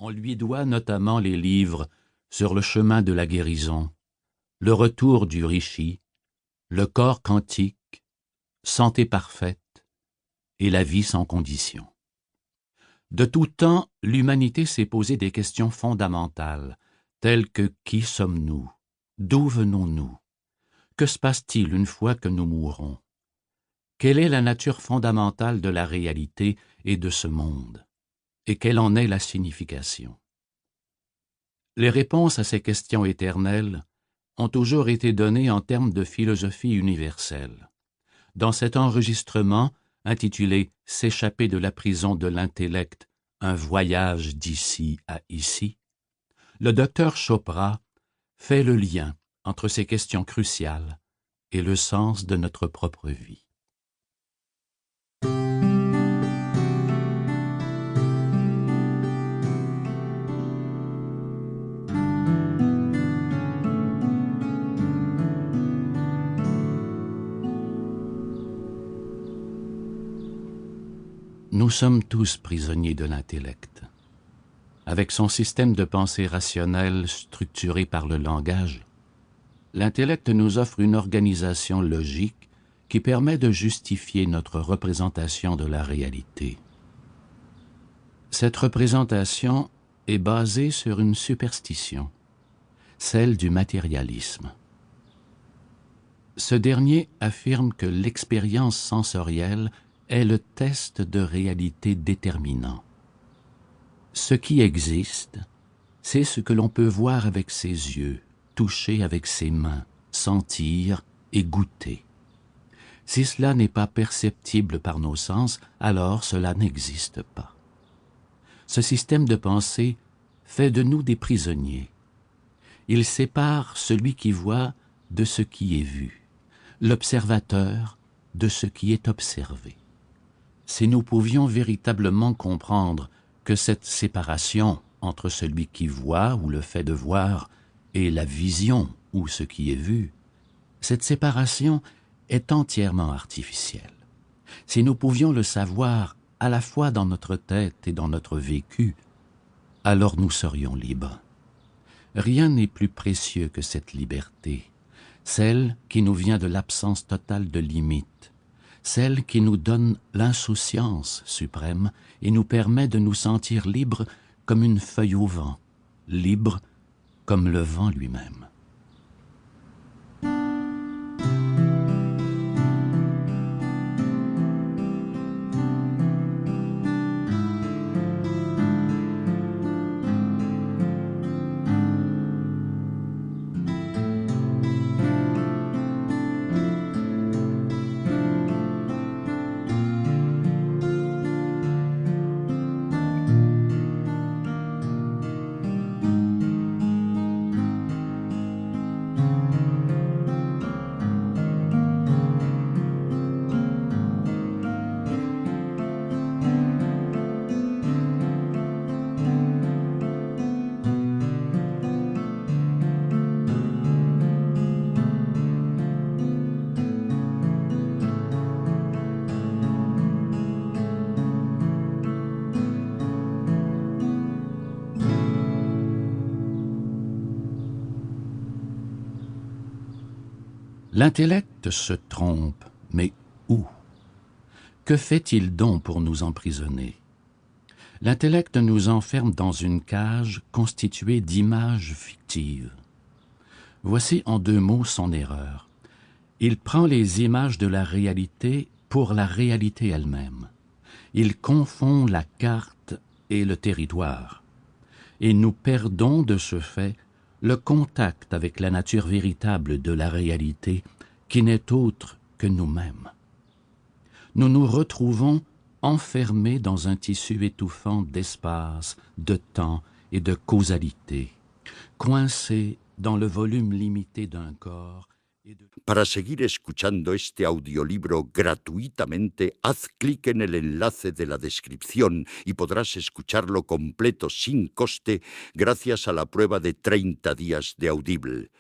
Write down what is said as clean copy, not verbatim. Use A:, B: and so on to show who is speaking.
A: On lui doit notamment les livres Sur le chemin de la guérison, Le retour du Rishi, Le corps quantique, Santé parfaite et La vie sans condition. De tout temps, l'humanité s'est posé des questions fondamentales, telles que qui sommes-nous? D'où venons-nous? Que se passe-t-il une fois que nous mourrons? Quelle est la nature fondamentale de la réalité et de ce monde? Et quelle en est la signification? Les réponses à ces questions éternelles ont toujours été données en termes de philosophie universelle. Dans cet enregistrement, intitulé « S'échapper de la prison de l'intellect, un voyage d'ici à ici », le docteur Chopra fait le lien entre ces questions cruciales et le sens de notre propre vie. Nous sommes tous prisonniers de l'intellect. Avec son système de pensée rationnelle structuré par le langage, l'intellect nous offre une organisation logique qui permet de justifier notre représentation de la réalité. Cette représentation est basée sur une superstition, celle du matérialisme. Ce dernier affirme que l'expérience sensorielle est le test de réalité déterminant. Ce qui existe, c'est ce que l'on peut voir avec ses yeux, toucher avec ses mains, sentir et goûter. Si cela n'est pas perceptible par nos sens, alors cela n'existe pas. Ce système de pensée fait de nous des prisonniers. Il sépare celui qui voit de ce qui est vu, l'observateur de ce qui est observé. Si nous pouvions véritablement comprendre que cette séparation entre celui qui voit ou le fait de voir et la vision ou ce qui est vu, cette séparation est entièrement artificielle. Si nous pouvions le savoir à la fois dans notre tête et dans notre vécu, alors nous serions libres. Rien n'est plus précieux que cette liberté, celle qui nous vient de l'absence totale de limites, celle qui nous donne l'insouciance suprême et nous permet de nous sentir libres comme une feuille au vent, libres comme le vent lui-même. L'intellect se trompe, mais où? Que fait-il donc pour nous emprisonner? L'intellect nous enferme dans une cage constituée d'images fictives. Voici en 2 mots son erreur. Il prend les images de la réalité pour la réalité elle-même. Il confond la carte et le territoire. Et nous perdons de ce fait le contact avec la nature véritable de la réalité qui n'est autre que nous-mêmes. Nous nous retrouvons enfermés dans un tissu étouffant d'espace, de temps et de causalité, coincés dans le volume limité d'un corps.
B: Para seguir escuchando este audiolibro gratuitamente, haz clic en el enlace de la descripción y podrás escucharlo completo sin coste gracias a la prueba de 30 días de Audible.